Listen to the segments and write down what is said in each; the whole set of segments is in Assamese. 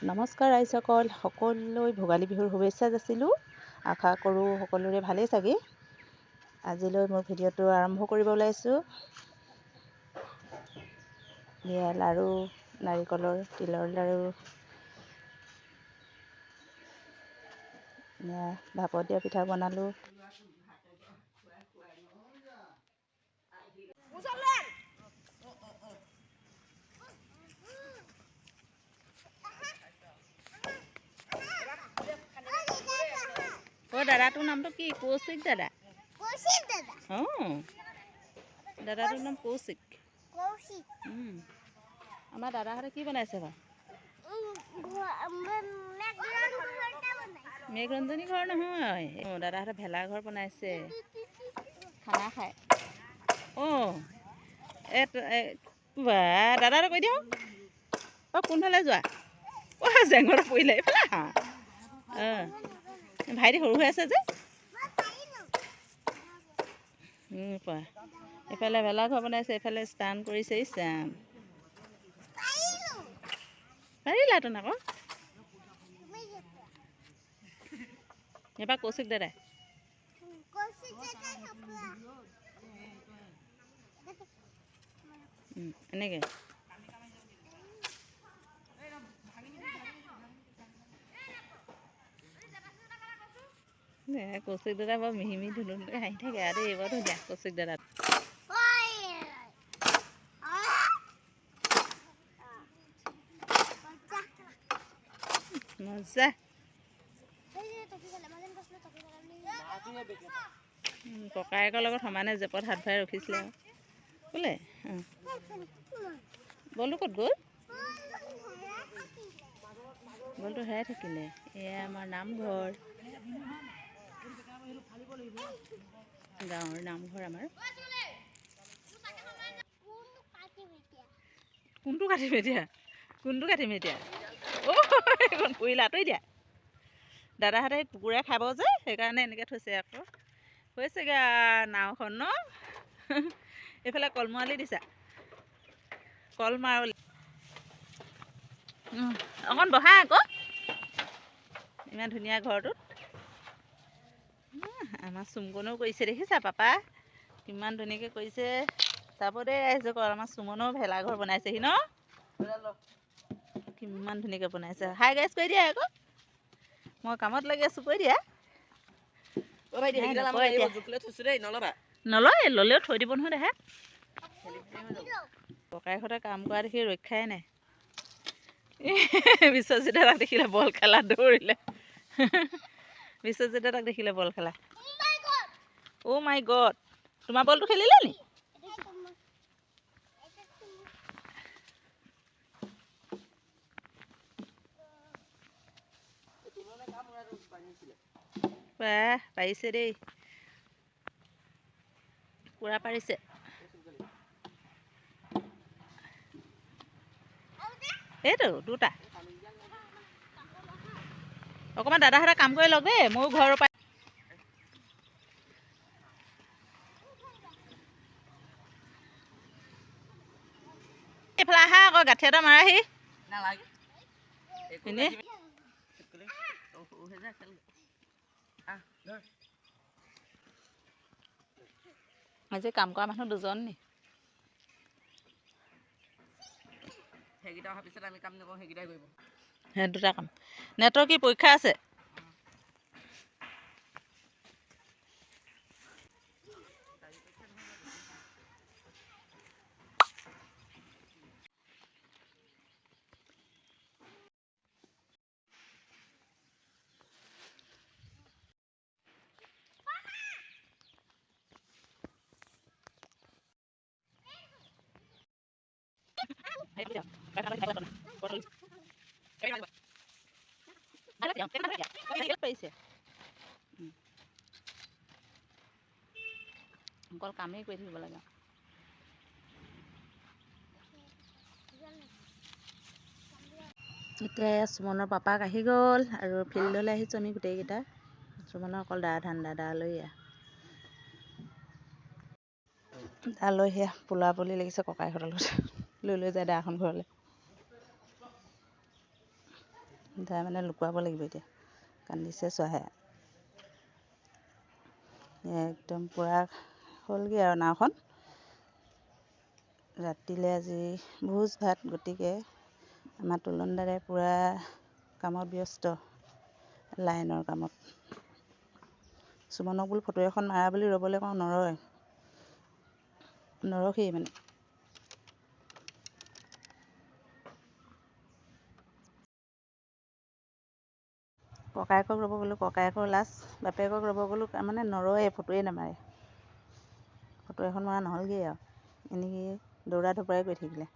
নমস্কাৰ ৰাইজসকল, সকলোলৈ ভোগালী বিহুৰ শুভেচ্ছা যাচিলোঁ। আশা কৰোঁ সকলোৰে ভালেই চাগে। আজিলৈ মোৰ ভিডিঅ'টো আৰম্ভ কৰিব ওলাইছোঁ। লাড়ু, নাৰিকলৰ তিলৰ লাড়ু, ভাপত দিয়া পিঠা বনালোঁ। দাদাটোৰ নামটো কি? কৌশিক দাদা। দাদাটোৰ নাম কৌশিক। আমাৰ দাদাহঁতে কি বনাইছে বাৰু? মেঘৰঞ্জনী ঘৰ নহয়, দাদাহঁতে ভেলাঘৰ বনাইছে, খানা খায়। দাদাহঁতে কৈ দিওঁ কোনফালে যোৱা? জেঙত পৰিলে এইফালে আহা। ভাইটি সৰু হৈ আছে যে। এইফালে ভেলাঘৰ বনাইছে, এইফালে ষ্টান কৰিছে। চাম পাৰিলাহেঁতেন আকৌ। এইবাৰ কৌশিক দাদাই এনেকৈ কৌশিক দাদা বৰ মিহি ধুনুকৈ হাঁহি থাকে আৰু দেই, বৰ ধুনীয়া কৌশিক দাদা। মজা। ককায়েকৰ লগত সমানে জেপত হাত ভৰাই ৰখিছিলে বোলে। বলটো ক'ত গ'ল? বলটো হেৰাই থাকিলে। এয়া আমাৰ নামঘৰ, গাঁৱৰ নামঘৰ আমাৰ। কোনটো কাটিম এতিয়া? এইখন পৰিলা, আঁতৰি দিয়া। দাদাহঁতে কুকুৰে খাব যে, সেইকাৰণে এনেকৈ থৈছে আকৌ। হৈছেগৈ নাওখন ন? এইফালে কলমালি দিছা, কলমাৰলি। অকণ বহা আকৌ। ইমান ধুনীয়া ঘৰটোত। আমাৰ চুমকনেও কৰিছে, দেখিছা পাপা কিমান ধুনীয়াকৈ কৰিছে। চাব দেই ৰাইজসকল, আমাৰ চুমনেও ভেলাঘৰ বনাইছেহি ন? কিমান ধুনীয়াকৈ বনাইছে। হাই গাইজ কৰি দিয়া আকৌ। মই কামত লাগি আছোঁ, কৈ দিয়া। নলয়, ল'লেও থৈ দিব নহয় দেহা। ককায়েকহঁতে কাম কৰা দেখি ৰক্ষাই নাই। বিশ্বজিৎ দাদাক দেখিলে বল খেলা দৌৰিলে। বিশ্বজিৎ দাদাক দেখিলে বল খেলা। অ' মাই গড, তোমাৰ বলটো খেলিলে নি? পাৰিছে দেই, পুৰা পাৰিছে। এইটো দুটা। অকণমান দাদাহঁতে কাম কৰি লওক দেই, ময়ো ঘৰৰ পৰা। এইফালে আহা আকৌ, গাঁঠি এটা মাৰাহি। আজি কাম কৰা মানুহ দুজন নি? সেইকেইটা অহাৰ পিছত আমি কাম নকৰোঁ, সেইকেইটাই কৰিব। সেই দুটা কাম। নেটৰ কি পৰীক্ষা আছে? অকল কামেই কৰি থাকিব লাগে। এতিয়া সুমনৰ পাপাক আহি গ'ল আৰু ফিল্ডলৈ আহিছোঁ আমি গোটেইকেইটা। সুমনৰ অকল দাদালৈ দালৈ সেয়া পোলা পুলি লাগিছে ককাইহঁতৰ লগত লৈ যায় দাখন ঘৰলৈ। তাই মানে লুকুৱাব লাগিব এতিয়া। কান্দিছে চোৱাহে। একদম পূৰা হ'লগৈ আৰু নাওখন। ৰাতিলৈ আজি ভোজ ভাত, গতিকে আমাৰ তুলন দাদাই পূৰা কামত ব্যস্ত, লাইনৰ কামত। সুমনক বোলো ফটো এখন মাৰা বুলি ৰ'বলৈ কওঁ, নৰখেই মানে। ককায়েকক ৰ'ব গ'লোঁ, ককায়েকৰ লাজ। বাপেকক ৰ'ব গ'লোঁ, মানে নৰয়ে, ফটোৱে নামাৰে। ফটো এখন মৰা নহ'লগৈ আৰু, এনেকৈ দৌৰা ধপৰাই কৰি থাকিলে।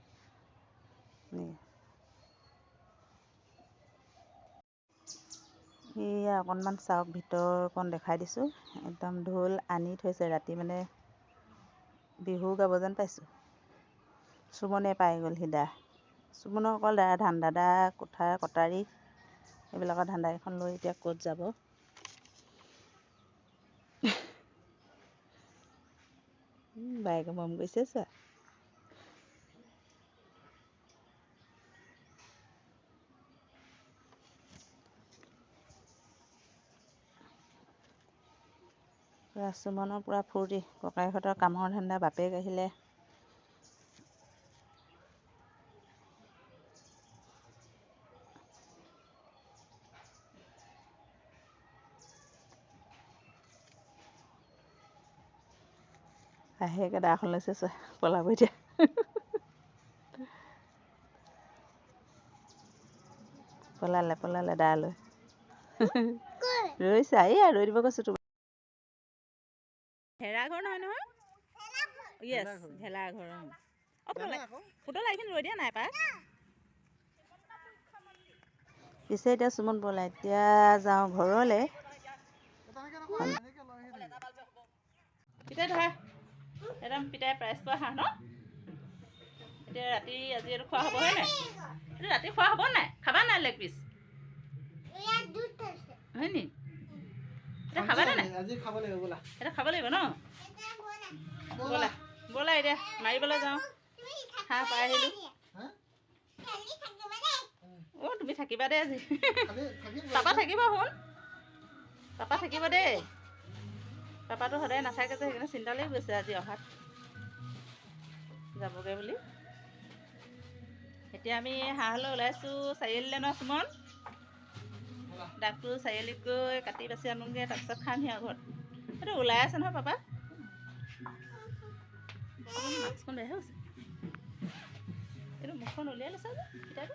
এয়া অকণমান চাওক, ভিতৰকণ দেখাই দিছোঁ। একদম ঢোল আনি থৈছে, ৰাতি মানে বিহু গাব যেন পাইছোঁ। সুমনে পাই গ'লহি দা। সুমনৰ অকল দাদা কোঠাৰ কটাৰী এইবিলাকৰ ধান্দা। এখন লৈ এতিয়া ক'ত যাব। বায়েকে মৰম কৰিছে চোৱা। পূৰা সুমনৰ পূৰা ফূৰ্তি, ককায়েকহঁতৰ কামৰ ধান্দা। বাপেক আহিলে। লাহেকৈ দাখন লৈছে চোৱা, পলাব এতিয়া। পলালে দা লৈ। ৰৈছা, এইয়া ৰৈ দিব কৈছোঁ তোমাক। হেৰাঘৰ নহয়। য়েছ, ভেলাঘৰ। পুতলা এইখিনি ৰৈ দিয়া নাই পাই। পিছে এতিয়া সুমন ব'লা, এতিয়া যাওঁ ঘৰলৈ। পিতাই ধৰা, একদম পিতাই প্ৰাইজ পোৱা হাঁহ ন। এতিয়া ৰাতি আজি এইটো খোৱা হ'ব হয় নাই? এইটো ৰাতি খোৱা হ'ব নাই? খাবা নাই লেগ পিচ? হয় নি? এতিয়া খাবা নাই? এতিয়া খাব লাগিব ন? ব'লা এতিয়া মাৰিবলৈ যাওঁ। হাঁহ পাই আহিলোঁ। অ' তুমি থাকিবা দেই আজি। পাপা থাকিব শুন। পাপা থাকিব দেই। পাপাটো সদায় নাথাকে যে, সেইকাৰণে চিন্তা লাগি গৈছে আজি অহাত। যাবগৈ বুলি। এতিয়া আমি হাঁহলৈ ওলাইছোঁ চাৰিআলিলৈ ন সুমন? ডাকটো চাৰিআলিত গৈ কাটি বাচি আনোগৈ, তাৰপিছত খামহি আৰু ঘৰত। এইটো ওলাই আছে নহয় পাপা। মাস্কখন বেয়াহে হৈছে। এইটো মুখখন উলিয়াই লৈছা যে পিতাইটো।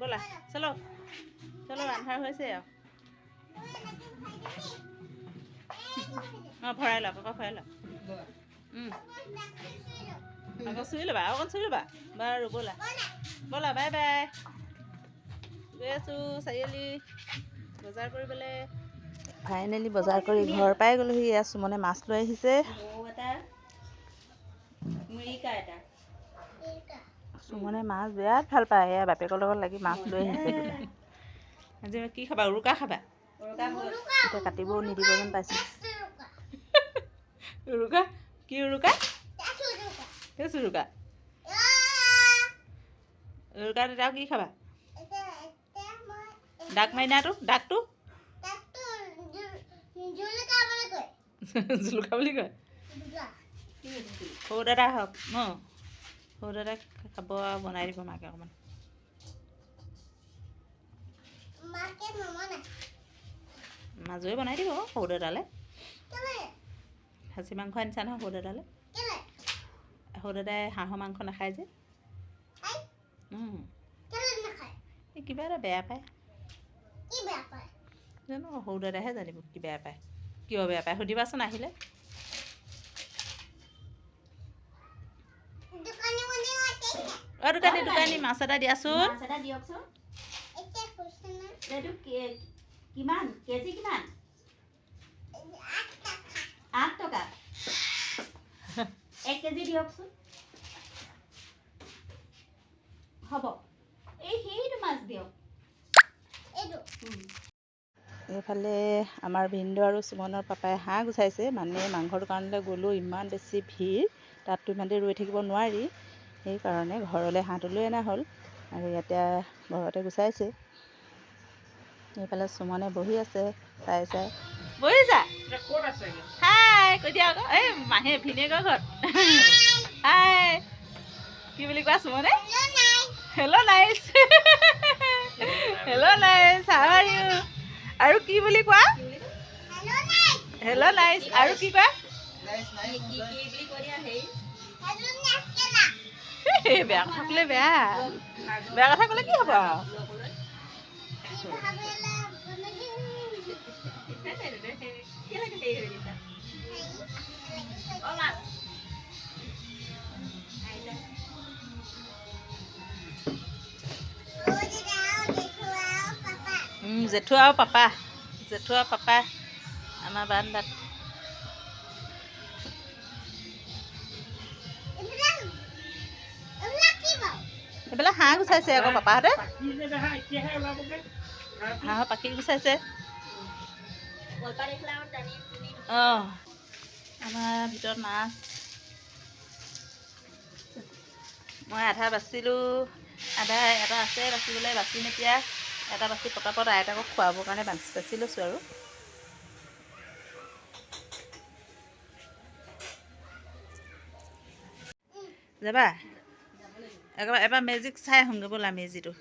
ব'লা চলো আন্ধাৰ হৈছে আৰু। অঁ ভৰাই লোৱা, পাপা ভৰাই লোৱা। আকৌ চুই ল'বা, আৰু অকণ চুই ল'বা। বাৰু ব'লা বাই বাই। গৈ আছোঁ চাৰিআলি বজাৰ কৰিবলৈ। ফাইনেলি বজাৰ কৰি ঘৰ পাই গ'লোহি। এয়া সুমনে মাছ লৈ আহিছে। সুমনে মাছ বিৰাট ভাল পায়। এয়া বাপেকৰ লগত লাগি মাছ লৈ আহিছে। আজি কি খাবা? উৰুকা খাবা? এতিয়া কাটিবও নিদিব যেন পাইছোঁ। উৰুকা? কি উৰুকা? তেজ উৰুকা। উৰুকাত এতিয়া কি খাবা? ডাক মাৰি নাইতো, ডাকটো জুলুকা বুলি কয়। সৰু দাদা হওক ন? সৰু দাদাক খাব আৰু বনাই দিব মাকে অকণমান। মাজুৱে বনাই দিব সৰু দাদালৈ। খাচী মাংস আনিছা নহয় সৰু দাদালৈ। সৰু দাদাই হাঁহৰ মাংস নাখায় যে। এই কিবা এটা বেয়া পায়। জানো সৰু দাদাহে জানিব কি বেয়া পায়, কিয় বেয়া পায় সুধিবাচোন আহিলে। অ' দোকানী মাছ এটা দিয়াচোন। কিমান কেজি কিমান? 8 টকা। 1 কেজি দিয়কচোন। হ'ব। সেইটো মাছ দিয়ক। এইফালে আমাৰ ভিনদেউ আৰু সুমনৰ পাপাই হাঁহ গুচাইছে। মানে মাংসৰ দোকানলৈ গ'লোঁ, ইমান বেছি ভিৰ, তাততো ইমান দেৰি ৰৈ থাকিব নোৱাৰি। সেইকাৰণে ঘৰলৈ হাঁহটো লৈ অনা হ'ল। আৰু ইয়াতে ঘৰতে গুচাইছে। এইফালে সুমনে বহি আছে চাই চাই। বহিছা? হাই কৈ দিয়া আকৌ। এই মাহী ভিনেকৰ ঘৰত। হাই কি বুলি কোৱা সুমনে? Hello' nice. Hello' nice, how are you? আৰু কি বুলি কোৱা? Hello' nice. আৰু কি কোৱা? বেয়া কথা ক'লে বেয়া। বেয়া কথা ক'লে কি হ'ব আৰু? জেঠু আৰু পাপা। জেঠু আৰু পাপা আমাৰ বাৰান্দাত। এইবিলাক হাঁহ গুচাইছে আকৌ পাপাহঁতে। হাঁহৰ পাখি গুচাইছে। অঁ, আমাৰ ভিতৰত মাছ। মই আধা বাচিলোঁ, আধা এটা আছে বাচিবলৈ, বাচিম এতিয়া। এটা বাচি পতাপত আইতাকক খুৱাবৰ কাৰণে বাচি লৈছোঁ আৰু। যাবা? এবাৰ মেজিক চাই আহোঁগৈ ব'লা। মেজিটো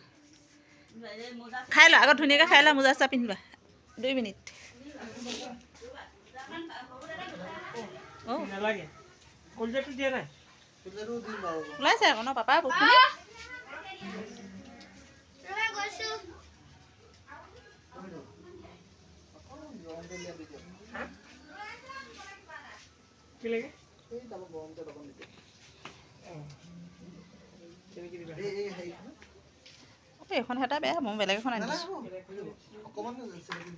খাই লোৱা আগত, ধুনীয়াকৈ খাই লোৱা, মোজা চোজা পিন্ধিবা। 2 মিনিট। ওলাইছে আকৌ ন পাপা বস্তুখিনি? এইখন হেতা বেয়া, মই বেলেগ এখন আনি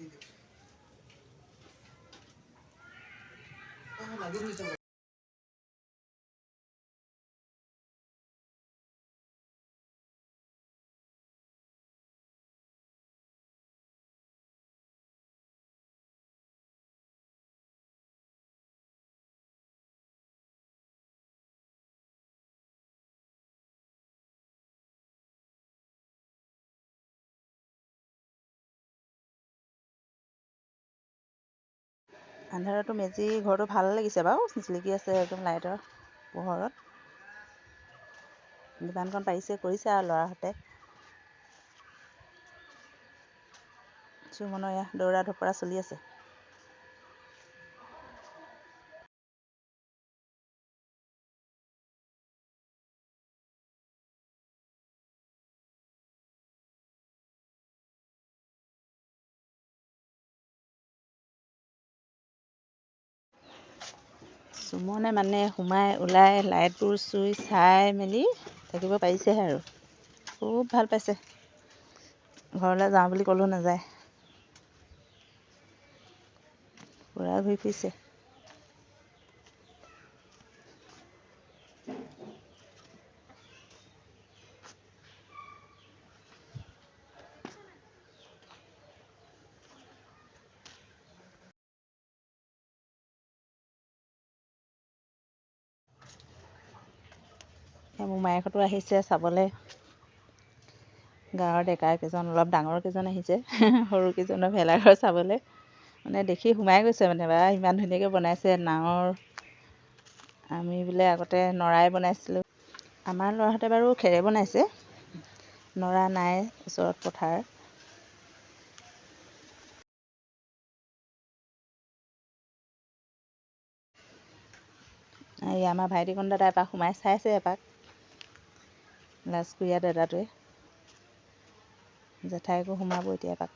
দিছোঁ। আন্ধাৰতো মেজি ঘৰটো ভাল লাগিছে বাৰু, জিলিকি আছে একদম লাইটৰ পোহৰত। দোকানখন পাৰিছে কৰিছে আৰু ল'ৰাহঁতে। সুমনৰ এয়া দৌৰা ধপৰা চলি আছে। সুমনে মানে সোমাই ওলাই লাইটবোৰ চুই চাই মেলি থাকিব পাৰিছেহে আৰু। খুব ভাল পাইছে, ঘৰলৈ যাওঁ বুলি ক'লেও নাযায়। পূৰা ঘূৰি ফুৰিছে। মোমায়েকহঁতো আহিছে চাবলৈ। গাঁৱৰ ডেকাকেইজন, অলপ ডাঙৰ কেইজন আহিছে, সৰুকেইজনৰ ভেলাঘৰ চাবলৈ। মানে দেখি সোমাই গৈছে মানে, বা ইমান ধুনীয়াকৈ বনাইছে নাৱৰ। আমি বোলে আগতে নৰাই বনাইছিলোঁ। আমাৰ ল'ৰাহঁতে বাৰু খেৰে বনাইছে, নৰা নাই ওচৰত পথাৰ। এই আমাৰ ভাইটিকণ দাদা এপাক সোমাই চাইছে, এপাক লাজকুৰীয়া দাদাটোৱে। জেঠাইকো সোমাব এতিয়া এপাক।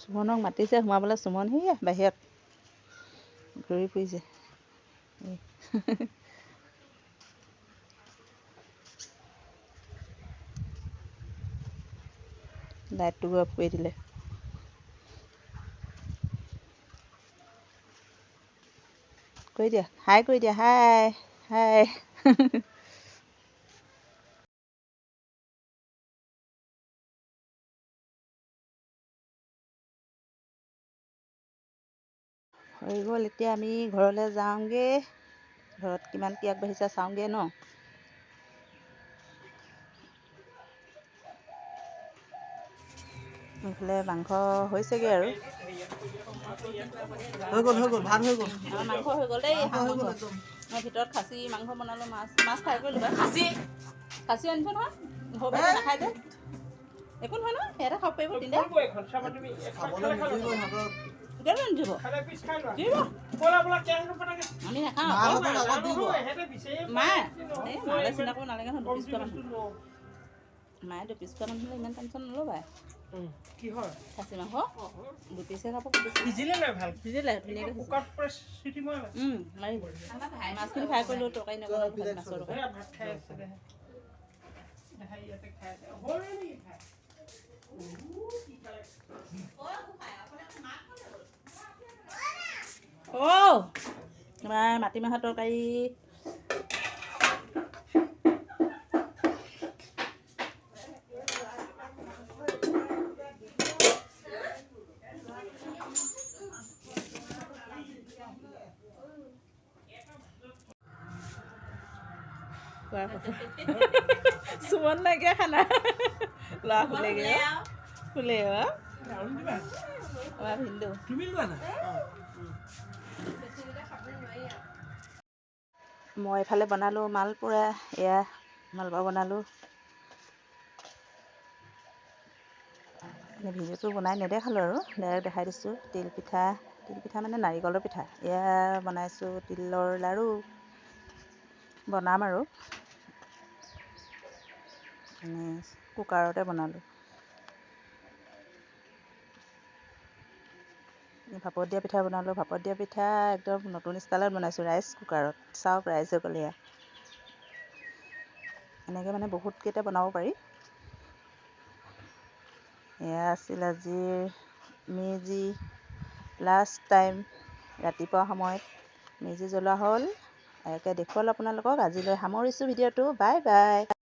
সুমনক মাতিছে সোমাবলৈ, সুমন সেয়া বাহিৰত ঘূৰি ফুৰিছে। লাইটটো অফ কৰি দিলে। কৰি দিয়া, হাই কৰি দিয়া, হাই হাই। হৈ গ'ল, এতিয়া আমি ঘৰলৈ যাওঁগৈ। ঘৰত কিমান কি আগবাঢ়িছে চাওঁগৈ ন। এইফালে মাংস হৈছেগৈ আৰু হৈ গ'ল ভাত হৈ গ'ল। মাংস হৈ গ'ল দেই। মই ভিতৰত খাচী মাংস বনালোঁ, মাছ ফ্ৰাই কৰিলোঁ বাৰু। খাচী আনিব নহয়, সৰু ভাইটি নাখায় যে। একো নহয় নহয়, সিহঁতে খাব পাৰিব তিনিটা। কেলৈ নিদিব? আমি নাখাওঁ। মায়ে মালে চিন্তা কৰিব নালাগে নহয়, দুপিচ খোৱা মানুহ। মায়ে দুপিচ খোৱা মানুহ হ'লে ইমান টেনশ্যন নল'বা। কিহৰ খাচী মাংস? দুপিচহে খাব। সিজিলে নাই ভাল? সিজিলে ধুনীয়াকৈ কুকাৰত চিটি মাৰি মাছখিনি ফ্ৰাই কৰিলোঁ, তৰকাৰী নবনালোঁ, মাছৰ তৰকাৰী। তোমাৰ মাটিমাহৰ তৰকাৰী। সুমন নাইকিয়া খানা। ল'ৰা শুলেগৈ শুলে ভিন্দু। মই এইফালে বনালোঁ মালপোৰা। এয়া মালপোৰা বনালোঁ। ভিডিঅ'টো বনাই নেদেখালোঁ আৰু ডাইৰেক্ট দেখাই দিছোঁ। তিল পিঠা মানে নাৰিকলৰ পিঠা। এয়া বনাইছোঁ তিলৰ লাড়ু। বনাম আৰু কুকাৰতে বনালোঁ। ভাপত দিয়া পিঠা বনালোঁ। ভাপত দিয়া পিঠা একদম নতুন ষ্টাইলত বনাইছোঁ, ৰাইচ কুকাৰত। চাওক ৰাইচ হৈ গ'ল এয়া। এনেকৈ মানে বহুতকেইটা বনাব পাৰি। এয়া আছিল আজিৰ মেজি লাষ্ট টাইম। ৰাতিপুৱা সময়ত মেজি জ্বলোৱা হ'ল। এয়াকে দেখুৱালোঁ আপোনালোকক। আজিলৈ সামৰিছোঁ ভিডিঅ'টো। Bye bye.